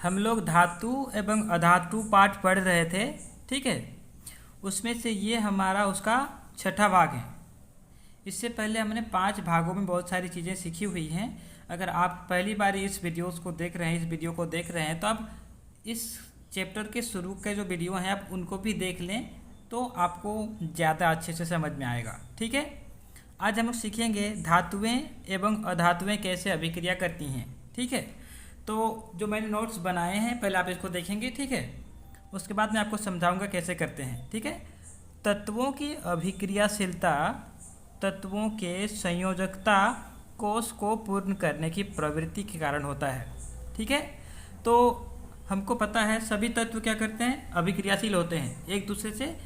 हम लोग धातु एवं अधातु पाठ पढ़ रहे थे, ठीक है। उसमें से ये हमारा उसका छठा भाग है। इससे पहले हमने 5 भागों में बहुत सारी चीज़ें सीखी हुई हैं। अगर आप पहली बार इस वीडियो को देख रहे हैं तो आप इस चैप्टर के शुरू के जो वीडियो हैं आप उनको भी देख लें तो आपको ज़्यादा अच्छे से समझ में आएगा, ठीक है। आज हम लोग सीखेंगे धातुएं एवं अधातुएं कैसे अभिक्रिया करती हैं, ठीक है। तो जो मैंने नोट्स बनाए हैं पहले आप इसको देखेंगे, ठीक है। उसके बाद मैं आपको समझाऊंगा कैसे करते हैं, ठीक है। तत्वों की अभिक्रियाशीलता तत्वों के संयोजकता कोष को पूर्ण करने की प्रवृत्ति के कारण होता है, ठीक है। तो हमको पता है सभी तत्व क्या करते हैं, अभिक्रियाशील होते हैं, एक दूसरे से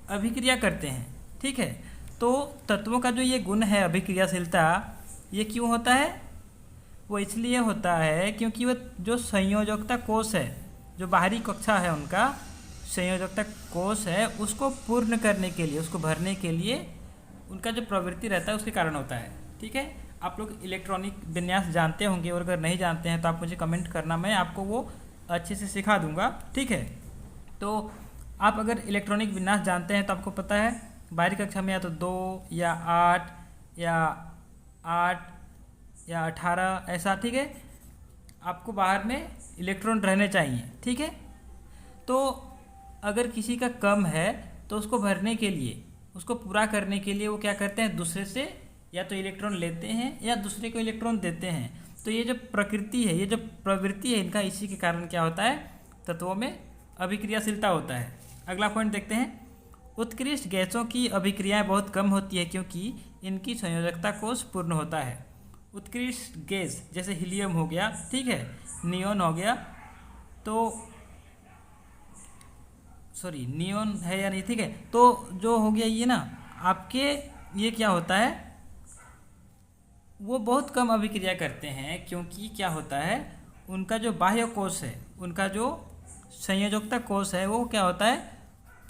अभिक्रिया करते हैं, ठीक है। तो तत्वों का जो ये गुण है अभिक्रियाशीलता, ये क्यों होता है? वो इसलिए होता है क्योंकि वो जो संयोजकता कोष है, जो बाहरी कक्षा है उनका संयोजकता कोष है, उसको पूर्ण करने के लिए, उसको भरने के लिए उनका जो प्रवृत्ति रहता है उसके कारण होता है, ठीक है। आप लोग इलेक्ट्रॉनिक विन्यास जानते होंगे और अगर नहीं जानते हैं तो आप मुझे कमेंट करना, मैं आपको वो अच्छे से सिखा दूंगा, ठीक है। तो आप अगर इलेक्ट्रॉनिक विन्यास जानते हैं तो आपको पता है बाहरी कक्षा में या तो 2 या 8 या 8 या 18 ऐसा, ठीक है, आपको बाहर में इलेक्ट्रॉन रहने चाहिए, ठीक है। तो अगर किसी का कम है तो उसको भरने के लिए, उसको पूरा करने के लिए वो क्या करते हैं, दूसरे से या तो इलेक्ट्रॉन लेते हैं या दूसरे को इलेक्ट्रॉन देते हैं। तो ये जो प्रकृति है, ये जो प्रवृत्ति है इनका, इसी के कारण क्या होता है, तत्वों में अभिक्रियाशीलता होता है। अगला पॉइंट देखते हैं। उत्कृष्ट गैसों की अभिक्रियाएं बहुत कम होती है क्योंकि इनकी संयोजकता कोष पूर्ण होता है। उत्कृष्ट गैस जैसे हीलियम हो गया, ठीक है, नियोन हो गया, तो सॉरी नियोन है या नहीं, ठीक है। तो जो हो गया ये ना आपके, ये क्या होता है, वो बहुत कम अभिक्रिया करते हैं क्योंकि क्या होता है, उनका जो बाह्य कोष है, उनका जो संयोजकता कोष है वो क्या होता है,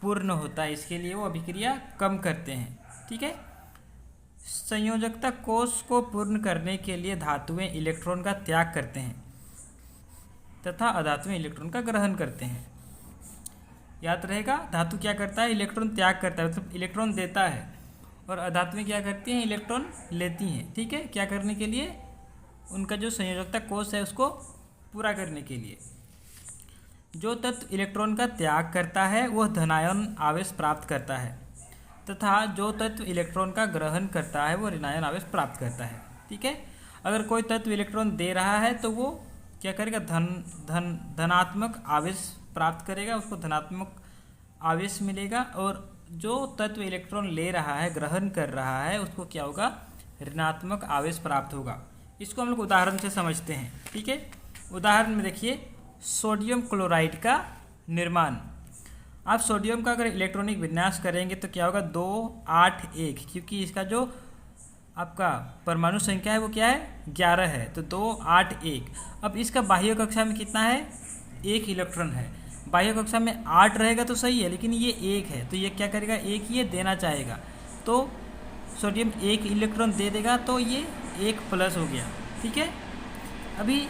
पूर्ण होता है, इसके लिए वो अभिक्रिया कम करते हैं, ठीक है। संयोजकता कोष को पूर्ण करने के लिए धातुएं इलेक्ट्रॉन का त्याग करते हैं तथा अधातुएं इलेक्ट्रॉन का ग्रहण करते हैं। याद रहेगा, धातु क्या करता है, इलेक्ट्रॉन त्याग करता है, मतलब इलेक्ट्रॉन देता है, और अधातुएं क्या करती हैं, इलेक्ट्रॉन लेती हैं, ठीक है। क्या करने के लिए, उनका जो संयोजकता कोष है उसको पूरा करने के लिए। जो तत्व इलेक्ट्रॉन का त्याग करता है वह धनायन आवेश प्राप्त करता है तथा जो तत्व इलेक्ट्रॉन का ग्रहण करता है वो ऋणायन आवेश प्राप्त करता है, ठीक है। अगर कोई तत्व इलेक्ट्रॉन दे रहा है तो वो क्या करेगा, धनात्मक आवेश प्राप्त करेगा, उसको धनात्मक आवेश मिलेगा। और जो तत्व इलेक्ट्रॉन ले रहा है, ग्रहण कर रहा है, उसको क्या होगा, ऋणात्मक आवेश प्राप्त होगा। इसको हम लोग उदाहरण से समझते हैं, ठीक है। उदाहरण में देखिए, सोडियम क्लोराइड का निर्माण। आप सोडियम का अगर इलेक्ट्रॉनिक विन्यास करेंगे तो क्या होगा, 2 8 1, क्योंकि इसका जो आपका परमाणु संख्या है वो क्या है, 11 है, तो 2 8 1। अब इसका बाह्य कक्षा में कितना है, 1 इलेक्ट्रॉन है। बाह्य कक्षा में 8 रहेगा तो सही है, लेकिन ये 1 है, तो ये क्या करेगा, 1 ये देना चाहेगा, तो सोडियम 1 इलेक्ट्रॉन दे देगा, तो ये 1 प्लस हो गया, ठीक है। अभी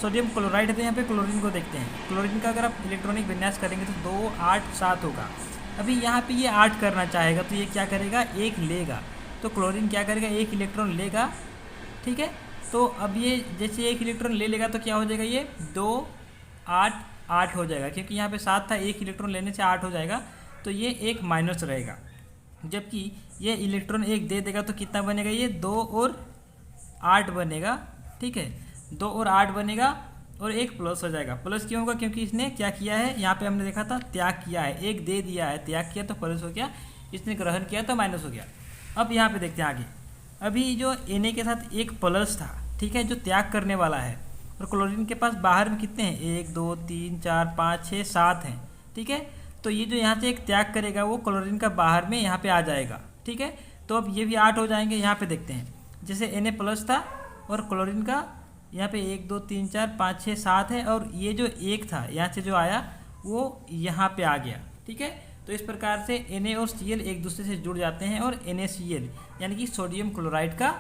सोडियम क्लोराइड है, यहाँ पे क्लोरीन को देखते हैं। क्लोरीन का अगर आप इलेक्ट्रॉनिक विन्यास करेंगे तो 2 8 7 होगा। अभी यहाँ पे ये 8 करना चाहेगा तो ये क्या करेगा, 1 लेगा, तो क्लोरीन क्या करेगा, 1 इलेक्ट्रॉन लेगा, ठीक है। तो अब ये जैसे 1 इलेक्ट्रॉन ले लेगा तो क्या हो जाएगा, ये 2 8 8 हो जाएगा, क्योंकि यहाँ पे 7 था, 1 इलेक्ट्रॉन लेने से 8 हो जाएगा, तो ये 1 माइनस रहेगा। जबकि ये इलेक्ट्रॉन 1 दे देगा तो कितना बनेगा, ये 2 और 8 बनेगा, ठीक है। 2 और 8 बनेगा और 1 प्लस हो जाएगा। प्लस क्यों होगा, क्योंकि इसने क्या किया है, यहाँ पे हमने देखा था त्याग किया है, 1 दे दिया है, त्याग किया तो प्लस हो गया, इसने ग्रहण किया तो माइनस हो गया। अब यहाँ पे देखते हैं आगे। अभी जो Na के साथ 1 प्लस था, ठीक है, जो त्याग करने वाला है, और क्लोरीन के पास बाहर में कितने हैं, 1 2 3 4 5 6 7 हैं, ठीक है। तो ये जो यहाँ से एक त्याग करेगा वो क्लोरीन का बाहर में यहाँ पे आ जाएगा, ठीक है। तो अब ये भी 8 हो जाएंगे। यहाँ पे देखते हैं, जैसे Na प्लस था और क्लोरीन का यहाँ पे 1 2 3 4 5 6 7 है, और ये जो 1 था यहाँ से जो आया वो यहाँ पे आ गया, ठीक है। तो इस प्रकार से Na और Cl एक दूसरे से जुड़ जाते हैं और NaCl यानी कि सोडियम क्लोराइड का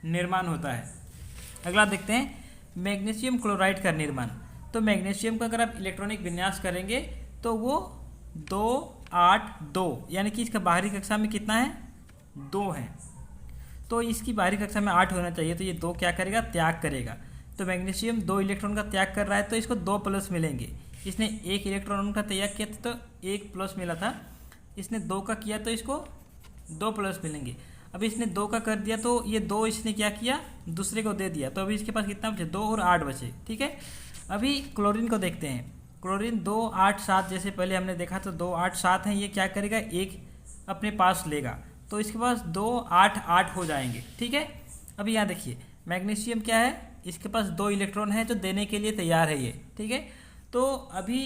निर्माण होता है। अगला देखते हैं, मैग्नीशियम क्लोराइड का निर्माण। तो मैग्नीशियम का अगर आप इलेक्ट्रॉनिक विन्यास करेंगे तो वो 2 8 2, यानी कि इसका बाहरी कक्षा में कितना है, 2 है। तो इसकी बाहरी कक्षा में 8 होना चाहिए, तो ये 2 क्या करेगा, त्याग करेगा। तो मैग्नीशियम 2 इलेक्ट्रॉन का त्याग कर रहा है, तो इसको 2 प्लस मिलेंगे। इसने 1 इलेक्ट्रॉन का त्याग किया था तो 1 प्लस मिला था, इसने 2 का किया तो इसको 2 प्लस मिलेंगे। अब इसने 2 का कर दिया तो ये 2 इसने क्या किया, दूसरे को दे दिया, तो अभी इसके पास कितना बचे, 2 और 8 बचे। ठीक है, अभी क्लोरीन को देखते हैं। क्लोरीन 2 8 7 जैसे पहले हमने देखा तो 2 8 7 है, ये क्या करेगा, 1 अपने पास लेगा, तो इसके पास 2 8 8 हो जाएंगे। ठीक है, अभी यहाँ देखिए मैग्नीशियम क्या है, इसके पास 2 इलेक्ट्रॉन है जो देने के लिए तैयार है ये। ठीक है, तो अभी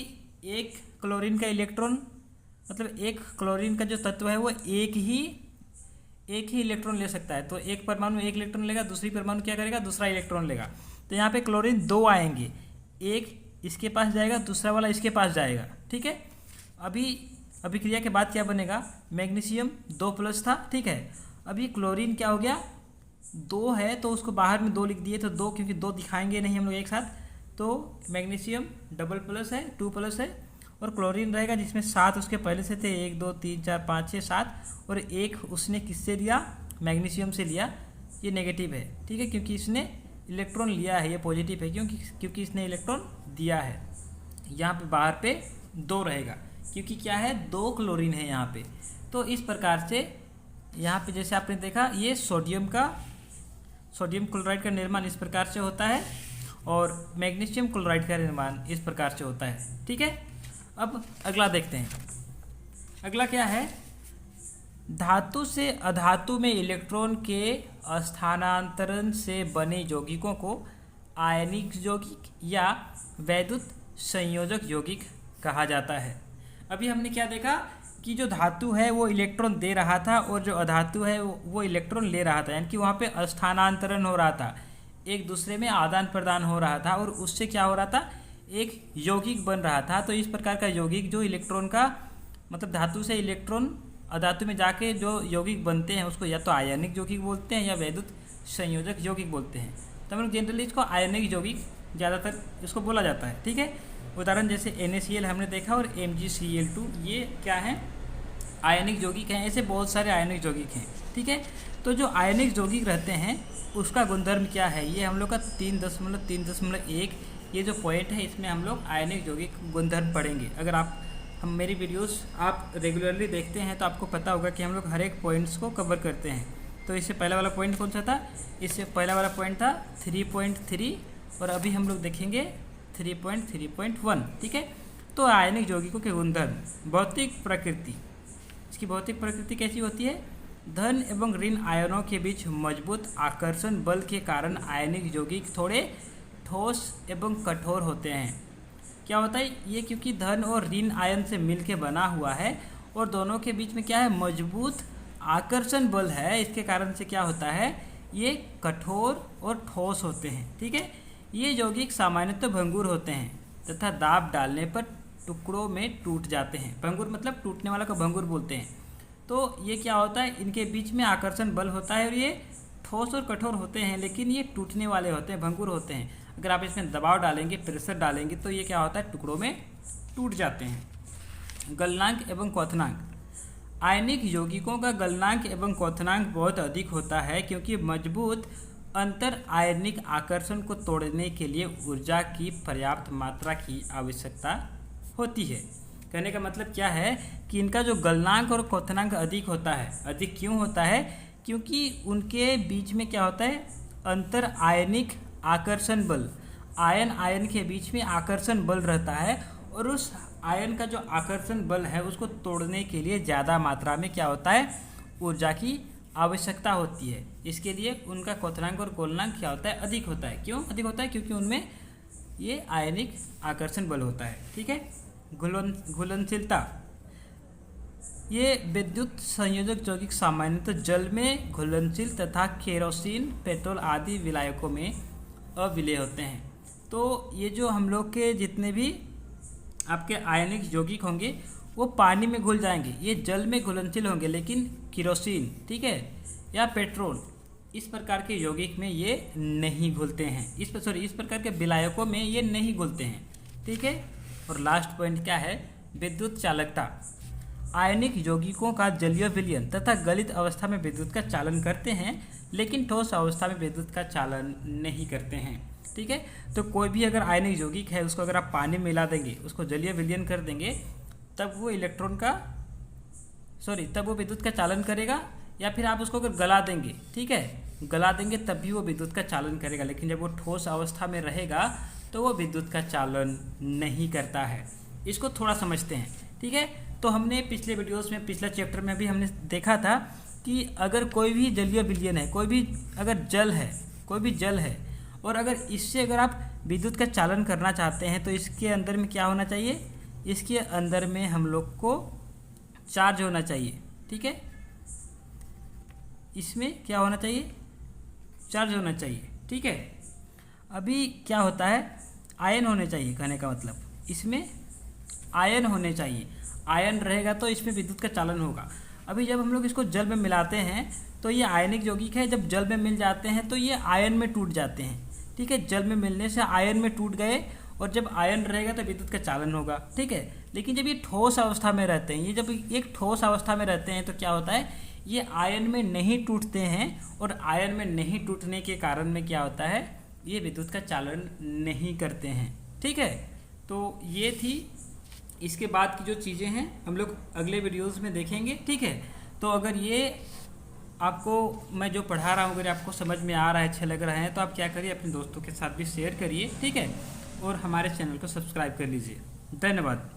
एक क्लोरीन का इलेक्ट्रॉन, मतलब एक क्लोरीन का जो तत्व है वो एक ही इलेक्ट्रॉन ले सकता है। तो एक परमाणु एक इलेक्ट्रॉन लेगा, दूसरी परमाणु क्या करेगा, दूसरा इलेक्ट्रॉन लेगा। तो यहाँ पे क्लोरीन 2 आएंगे, एक इसके पास जाएगा, दूसरा वाला इसके पास जाएगा। ठीक है, अभी अभिक्रिया के बाद क्या बनेगा, मैग्नीशियम 2 प्लस था। ठीक है, अभी क्लोरीन क्या हो गया, 2 है तो उसको बाहर में 2 लिख दिए, तो 2 क्योंकि 2 दिखाएंगे नहीं हम लोग एक साथ, तो मैग्नीशियम डबल प्लस है, 2 प्लस है, और क्लोरीन रहेगा जिसमें 7 उसके पहले से थे, 1 2 3 4 5 6 7, और 1 उसने किससे लिया, मैग्नीशियम से लिया, ये नेगेटिव है। ठीक है, क्योंकि इसने इलेक्ट्रॉन लिया है, ये पॉजिटिव है क्योंकि इसने इलेक्ट्रॉन दिया है। यहाँ पे बाहर पे 2 रहेगा क्योंकि क्या है, 2 क्लोरीन है यहाँ पे। तो इस प्रकार से यहाँ पे जैसे आपने देखा, ये सोडियम क्लोराइड का निर्माण इस प्रकार से होता है और मैग्नीशियम क्लोराइड का निर्माण इस प्रकार से होता है। ठीक है, अब अगला देखते हैं। अगला क्या है, धातु से अधातु में इलेक्ट्रॉन के स्थानांतरण से बने यौगिकों को आयनिक यौगिक या वैद्युत संयोजक यौगिक कहा जाता है। अभी हमने क्या देखा कि जो धातु है वो इलेक्ट्रॉन दे रहा था और जो अधातु है वो इलेक्ट्रॉन ले रहा था, यानी कि वहाँ पे स्थानांतरण हो रहा था, एक दूसरे में आदान प्रदान हो रहा था और उससे क्या हो रहा था, एक यौगिक बन रहा था। तो इस प्रकार का यौगिक जो इलेक्ट्रॉन का, मतलब धातु से इलेक्ट्रॉन अधातु में जाके जो यौगिक बनते हैं उसको या तो आयनिक यौगिक बोलते हैं या वैद्युत संयोजक यौगिक बोलते हैं। तो हम लोग जनरली इसको आयनिक यौगिक ज़्यादातर इसको बोला जाता है। ठीक है, उदाहरण जैसे NaCl हमने देखा और MgCl2, ये क्या है, आयनिक यौगिक हैं। ऐसे बहुत सारे आयनिक यौगिक हैं। ठीक है, तो जो आयनिक यौगिक रहते हैं उसका गुणधर्म क्या है, ये हम लोग का 3.3.1 ये जो पॉइंट है इसमें हम लोग आयनिक यौगिक गुणधर्म पढ़ेंगे। अगर हम मेरी वीडियोस आप रेगुलरली देखते हैं तो आपको पता होगा कि हम लोग हर एक पॉइंट्स को कवर करते हैं। तो इससे पहला वाला पॉइंट कौन सा था, इससे पहला वाला पॉइंट था 3.3 और अभी हम लोग देखेंगे 3.3.1। ठीक है, तो आयनिक यौगिकों के गुणधर्म। भौतिक प्रकृति, इसकी भौतिक प्रकृति कैसी होती है, धन एवं ऋण आयनों के बीच मजबूत आकर्षण बल के कारण आयनिक यौगिक थोड़े ठोस एवं कठोर होते हैं। क्या होता है ये, क्योंकि धन और ऋण आयन से मिलकर बना हुआ है और दोनों के बीच में क्या है, मजबूत आकर्षण बल है, इसके कारण से क्या होता है, ये कठोर और ठोस होते हैं। ठीक है, ये यौगिक सामान्यतः भंगुर होते हैं तथा दाब डालने पर टुकड़ों में टूट जाते हैं। भंगुर मतलब टूटने वाला को भंगुर बोलते हैं। तो ये क्या होता है, इनके बीच में आकर्षण बल होता है और ये ठोस और कठोर होते हैं, लेकिन ये टूटने वाले होते हैं, भंगुर होते हैं। अगर आप इसमें दबाव डालेंगे, प्रेशर डालेंगे तो ये क्या होता है, टुकड़ों में टूट जाते हैं। गलनांक एवं क्वथनांक, आयनिक यौगिकों का गलनांक एवं क्वथनांक बहुत अधिक होता है क्योंकि मजबूत अंतर आयनिक आकर्षण को तोड़ने के लिए ऊर्जा की पर्याप्त मात्रा की आवश्यकता होती है। कहने का मतलब क्या है कि इनका जो गलनांक और क्वथनांक अधिक होता है। अधिक क्यों होता है, क्योंकि उनके बीच में क्या होता है, अंतर आयनिक आकर्षण बल, आयन आयन के बीच में आकर्षण बल रहता है और उस आयन का जो आकर्षण बल है उसको तोड़ने के लिए ज़्यादा मात्रा में क्या होता है, ऊर्जा की आवश्यकता होती है। इसके लिए उनका क्वथनांक और गलनांक क्या होता है, अधिक होता है। क्यों अधिक होता है, क्योंकि उनमें ये आयनिक आकर्षण बल होता है। ठीक है, घुलनशीलता, ये विद्युत संयोजक यौगिक सामान्यतः जल में घुलनशील तथा केरोसिन, पेट्रोल आदि विलायकों में अविलेय होते हैं। तो ये जो हम लोग के जितने भी आपके आयनिक यौगिक होंगे वो पानी में घुल जाएंगे, ये जल में घुलनशील होंगे, लेकिन केरोसिन, ठीक है, या पेट्रोल, इस प्रकार के यौगिक में ये नहीं घुलते हैं। इस प्रकार के विलायकों में ये नहीं घुलते हैं। ठीक है। और लास्ट पॉइंट क्या है, विद्युत चालकता। आयनिक यौगिकों का जलीय विलयन तथा गलित अवस्था में विद्युत का चालन करते हैं, लेकिन ठोस अवस्था में विद्युत का चालन नहीं करते हैं, ठीक है। तो कोई भी अगर आयनिक यौगिक है उसको अगर आप पानी में मिला देंगे, उसको जलीय विलयन कर देंगे, तब वो विद्युत का चालन करेगा। या फिर आप उसको अगर गला देंगे, ठीक है, गला देंगे तब भी वो विद्युत का चालन करेगा, लेकिन जब वो ठोस अवस्था में रहेगा तो वो विद्युत का चालन नहीं करता है। इसको थोड़ा समझते हैं, ठीक है। तो हमने पिछले वीडियोस में, पिछला चैप्टर में भी हमने देखा था कि अगर कोई भी जलीय विलयन है, कोई भी जल है और अगर इससे अगर आप विद्युत का चालन करना चाहते हैं तो इसके अंदर में क्या होना चाहिए, इसके अंदर में हम लोग को चार्ज होना चाहिए, ठीक है। इसमें क्या होना चाहिए, चार्ज होना चाहिए, ठीक है। अभी क्या होता है, आयन होने चाहिए, कहने का मतलब इसमें आयन होने चाहिए। आयन रहेगा तो इसमें विद्युत का चालन होगा। अभी जब हम लोग इसको जल में मिलाते हैं तो ये आयनिक यौगिक है, जब जल में मिल जाते हैं तो ये आयन में टूट जाते हैं, ठीक है। जल में मिलने से आयन में टूट गए, और जब आयन रहेगा तो विद्युत का चालन होगा, ठीक है। लेकिन जब ये ठोस अवस्था में रहते हैं, जब एक ठोस अवस्था में रहते हैं तो क्या होता है, ये आयन में नहीं टूटते हैं, और आयन में नहीं टूटने के कारण में क्या होता है, ये विद्युत का चालन नहीं करते हैं, ठीक है। तो ये थी, इसके बाद की जो चीज़ें हैं हम लोग अगले वीडियोस में देखेंगे, ठीक है। तो अगर ये आपको मैं जो पढ़ा रहा हूँ अगर आपको समझ में आ रहा है, अच्छे लग रहा है, तो आप क्या करिए, अपने दोस्तों के साथ भी शेयर करिए, ठीक है। और हमारे चैनल को सब्सक्राइब कर लीजिए। धन्यवाद।